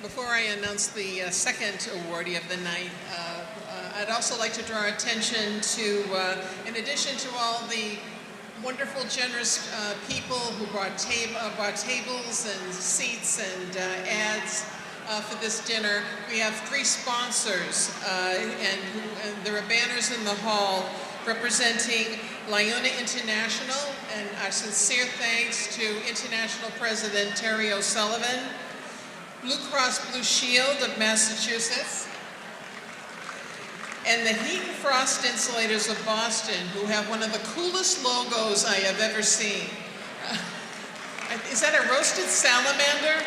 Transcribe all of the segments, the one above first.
Before I announce the second awardee of the night, I'd also like to draw attention to, in addition to all the wonderful, generous people who brought tables and seats and ads for this dinner, we have three sponsors, and there are banners in the hall representing Liona International, and our sincere thanks to International President Terry O'Sullivan, Blue Cross Blue Shield of Massachusetts, and the Heat and Frost Insulators of Boston, who have one of the coolest logos I have ever seen. Is that a roasted salamander?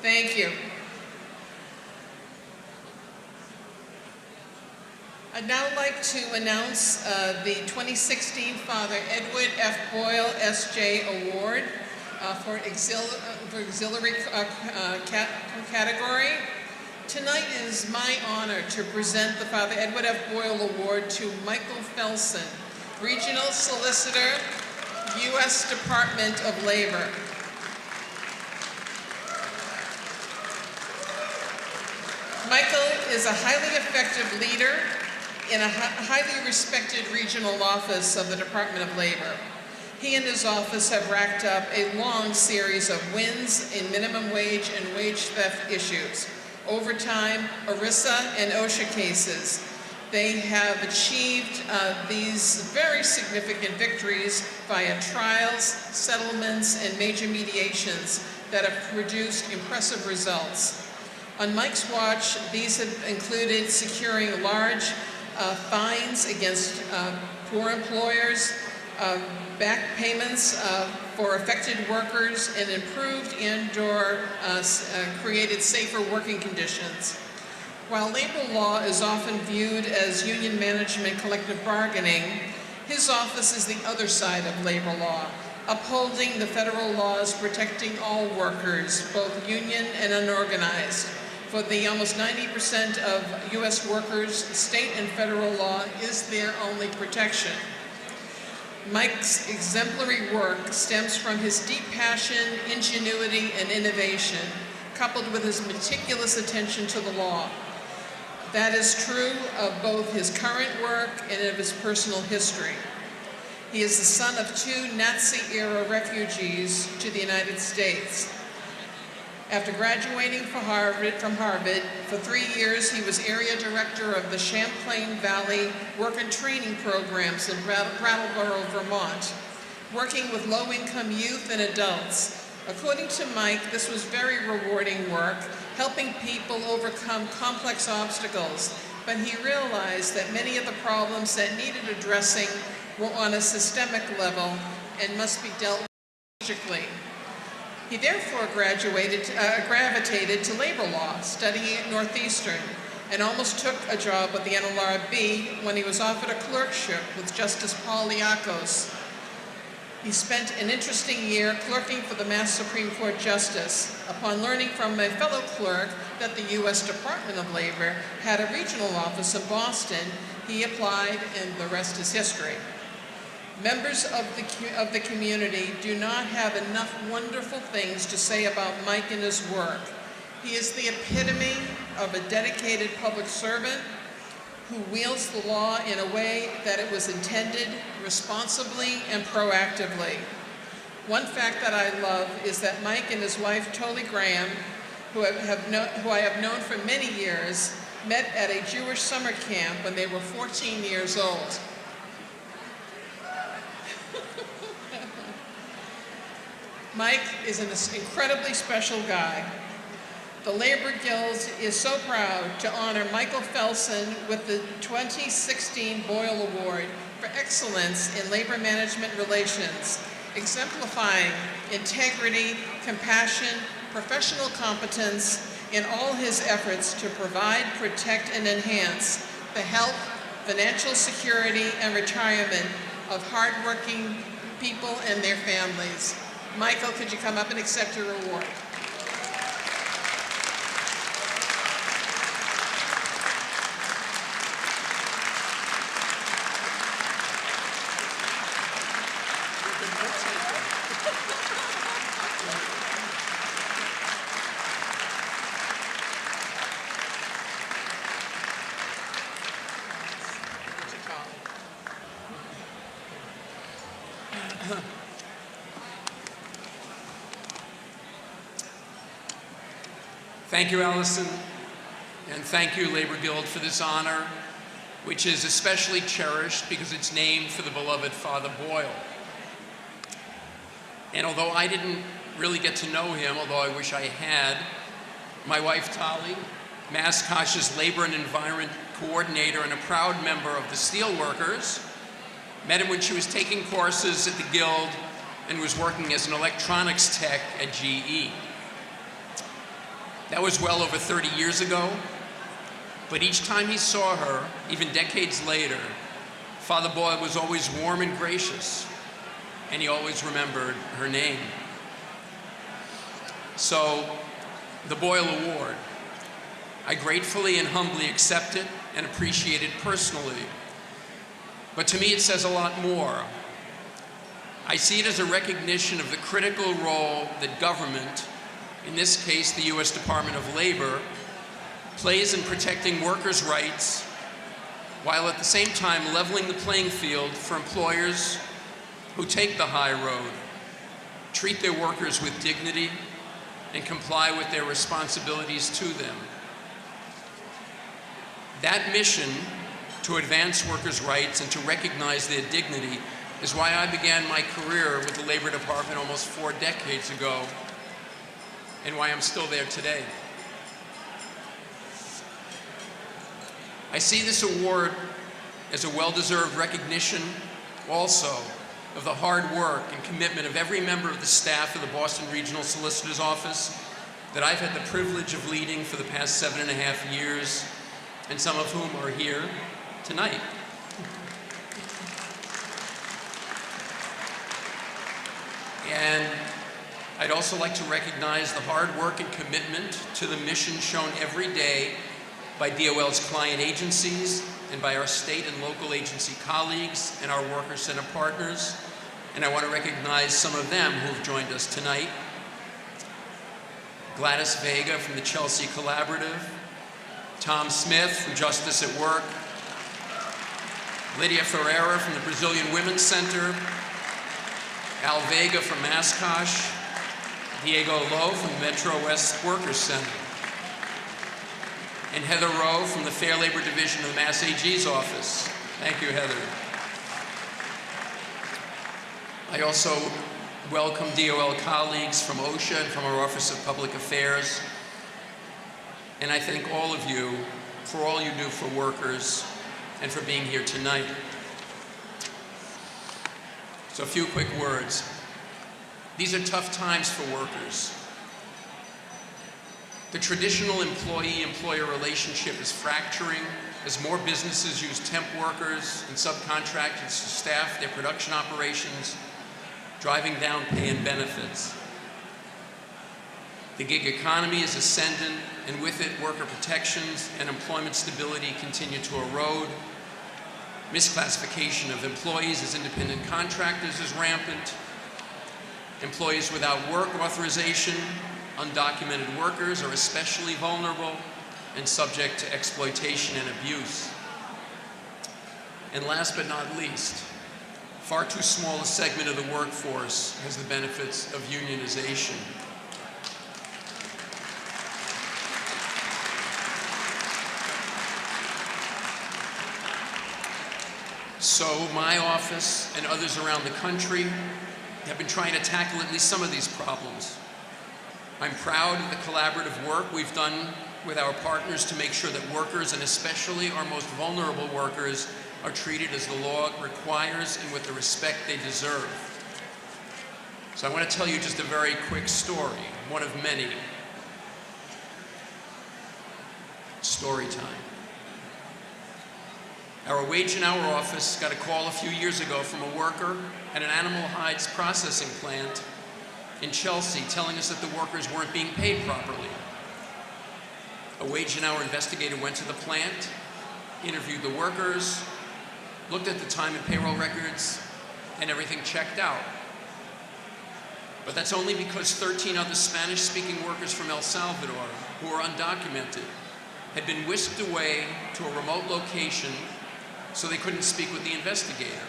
Thank you. I'd now like to announce the 2016 Father Edward F. Boyle S.J. Award for auxiliary category. Tonight is my honor to present the Father Edward F. Boyle Award to Michael Felsen, Regional Solicitor, U.S. Department of Labor. Michael is a highly effective leader in a highly respected regional office of the Department of Labor. He and his office have racked up a long series of wins in minimum wage and wage theft issues, overtime, ERISA, and OSHA cases. They have achieved these very significant victories via trials, settlements, and major mediations that have produced impressive results. On Mike's watch, these have included securing large fines against poor employers, back payments for affected workers, and improved and/or created safer working conditions. While labor law is often viewed as union management collective bargaining, his office is the other side of labor law, upholding the federal laws protecting all workers, both union and unorganized. For the almost 90% of U.S. workers, state and federal law is their only protection. Mike's exemplary work stems from his deep passion, ingenuity, and innovation, coupled with his meticulous attention to the law. That is true of both his current work and of his personal history. He is the son of two Nazi-era refugees to the United States. After graduating from Harvard, for 3 years he was area director of the Champlain Valley Work and Training Programs in Brattleboro, Vermont, working with low-income youth and adults. According to Mike, this was very rewarding work, helping people overcome complex obstacles, but he realized that many of the problems that needed addressing were on a systemic level and must be dealt with strategically. He therefore gravitated to labor law, studying at Northeastern, and almost took a job with the NLRB when he was offered a clerkship with Justice Paul Liakos. He spent an interesting year clerking for the Mass Supreme Court Justice. Upon learning from a fellow clerk that the U.S. Department of Labor had a regional office in Boston, he applied, and the rest is history. Members of the community do not have enough wonderful things to say about Mike and his work. He is the epitome of a dedicated public servant who wields the law in a way that it was intended, responsibly and proactively. One fact that I love is that Mike and his wife, Tolly Graham, who I have known for many years, met at a Jewish summer camp when they were 14 years old. Mike is an incredibly special guy. The Labor Guild is so proud to honor Michael Felsen with the 2016 Boyle Award for excellence in labor management relations, exemplifying integrity, compassion, professional competence in all his efforts to provide, protect, and enhance the health, financial security, and retirement of hardworking people and their families. Michael, could you come up and accept your award? You can rotate Thank you, Allison, and thank you, Labor Guild, for this honor, which is especially cherished because it's named for the beloved Father Boyle. And although I didn't really get to know him, although I wish I had, my wife, Tali, Mascosh's Labor and Environment Coordinator and a proud member of the Steelworkers, met him when she was taking courses at the Guild and was working as an electronics tech at GE. That was well over 30 years ago, but each time he saw her, even decades later, Father Boyle was always warm and gracious, and he always remembered her name. So, the Boyle Award, I gratefully and humbly accept it and appreciate it personally. But to me, it says a lot more. I see it as a recognition of the critical role that government, in this case, the U.S. Department of Labor, plays in protecting workers' rights, while at the same time leveling the playing field for employers who take the high road, treat their workers with dignity, and comply with their responsibilities to them. That mission to advance workers' rights and to recognize their dignity is why I began my career with the Labor Department almost 4 decades ago, and why I'm still there today. I see this award as a well-deserved recognition also of the hard work and commitment of every member of the staff of the Boston Regional Solicitor's Office that I've had the privilege of leading for the past 7.5 years, and some of whom are here tonight. And I'd also like to recognize the hard work and commitment to the mission shown every day by DOL's client agencies and by our state and local agency colleagues and our Worker Center partners. And I want to recognize some of them who have joined us tonight. Gladys Vega from the Chelsea Collaborative, Tom Smith from Justice at Work, Lydia Ferreira from the Brazilian Women's Center, Al Vega from Mascosh, Diego Lowe from the Metro West Workers Center, and Heather Rowe from the Fair Labor Division of the Mass AG's office. Thank you, Heather. I also welcome DOL colleagues from OSHA and from our Office of Public Affairs. And I thank all of you for all you do for workers and for being here tonight. So a few quick words. These are tough times for workers. The traditional employee-employer relationship is fracturing as more businesses use temp workers and subcontractors to staff their production operations, driving down pay and benefits. The gig economy is ascendant, and with it, worker protections and employment stability continue to erode. Misclassification of employees as independent contractors is rampant. Employees without work authorization, undocumented workers, are especially vulnerable and subject to exploitation and abuse. And last but not least, far too small a segment of the workforce has the benefits of unionization. So my office and others around the country have been trying to tackle at least some of these problems. I'm proud of the collaborative work we've done with our partners to make sure that workers, and especially our most vulnerable workers, are treated as the law requires and with the respect they deserve. So I want to tell you just a very quick story, one of many. Story time. Our wage and hour office got a call a few years ago from a worker at an animal hides processing plant in Chelsea telling us that the workers weren't being paid properly. A wage and hour investigator went to the plant, interviewed the workers, looked at the time and payroll records, and everything checked out. But that's only because 13 other Spanish-speaking workers from El Salvador, who were undocumented, had been whisked away to a remote location so they couldn't speak with the investigator.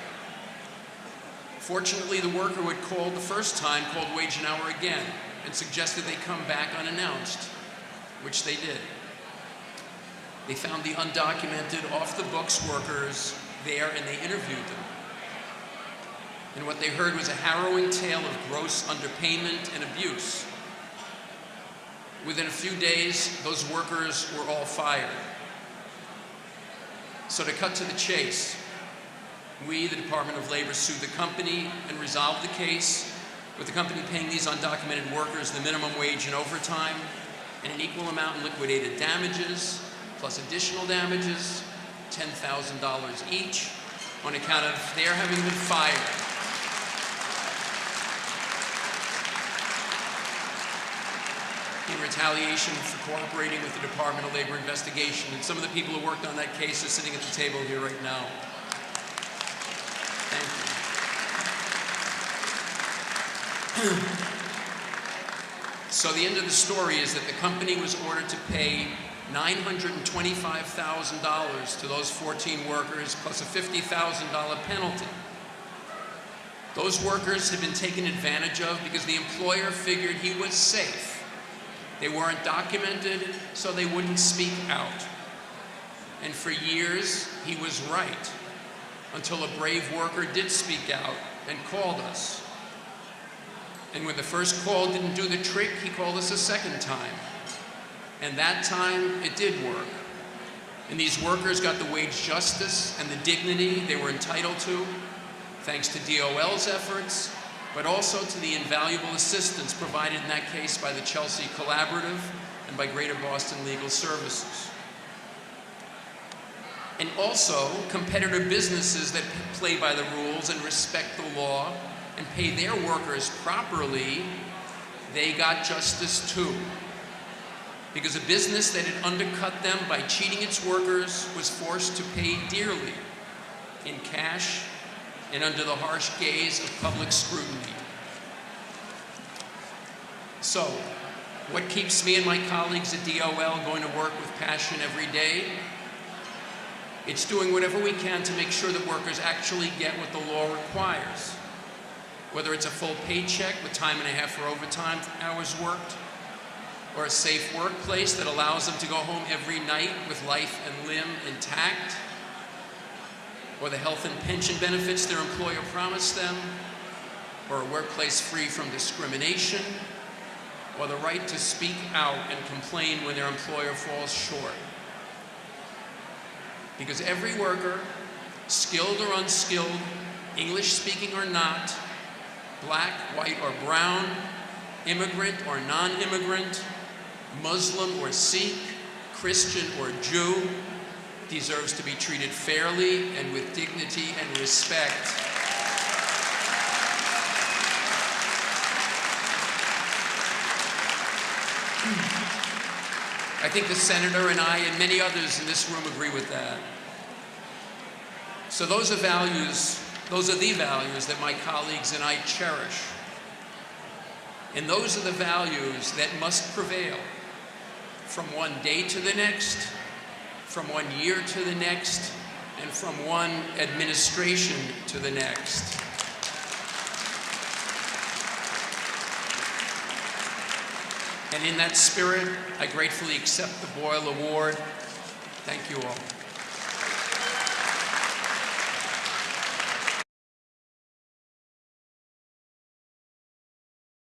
Fortunately, the worker who had called the first time called wage and hour again and suggested they come back unannounced, which they did. They found the undocumented, off-the-books workers there and they interviewed them. And what they heard was a harrowing tale of gross underpayment and abuse. Within a few days, those workers were all fired. So to cut to the chase, we, the Department of Labor, sued the company and resolved the case, with the company paying these undocumented workers the minimum wage and overtime and an equal amount in liquidated damages, plus additional damages, $10,000 each, on account of their having been fired. In retaliation for cooperating with the Department of Labor investigation. And some of the people who worked on that case are sitting at the table here right now. Thank you. So the end of the story is that the company was ordered to pay $925,000 to those 14 workers, plus a $50,000 penalty. Those workers had been taken advantage of because the employer figured he was safe. They weren't documented, so they wouldn't speak out. And for years, he was right, until a brave worker did speak out and called us. And when the first call didn't do the trick, he called us a second time. And that time, it did work. And these workers got the wage justice and the dignity they were entitled to, thanks to DOL's efforts, but also to the invaluable assistance provided in that case by the Chelsea Collaborative and by Greater Boston Legal Services. And also, competitor businesses that play by the rules and respect the law and pay their workers properly, they got justice too. Because a business that had undercut them by cheating its workers was forced to pay dearly in cash and under the harsh gaze of public scrutiny. So, what keeps me and my colleagues at DOL going to work with passion every day? It's doing whatever we can to make sure that workers actually get what the law requires. Whether it's a full paycheck with time and a half for overtime hours worked, or a safe workplace that allows them to go home every night with life and limb intact, or the health and pension benefits their employer promised them, or a workplace free from discrimination, or the right to speak out and complain when their employer falls short. Because every worker, skilled or unskilled, English speaking or not, black, white, or brown, immigrant or non-immigrant, Muslim or Sikh, Christian or Jew, deserves to be treated fairly and with dignity and respect. I think the senator and I and many others in this room agree with that. So those are the values that my colleagues and I cherish. And those are the values that must prevail from one day to the next, from one year to the next, and from one administration to the next. And in that spirit, I gratefully accept the Boyle Award. Thank you all.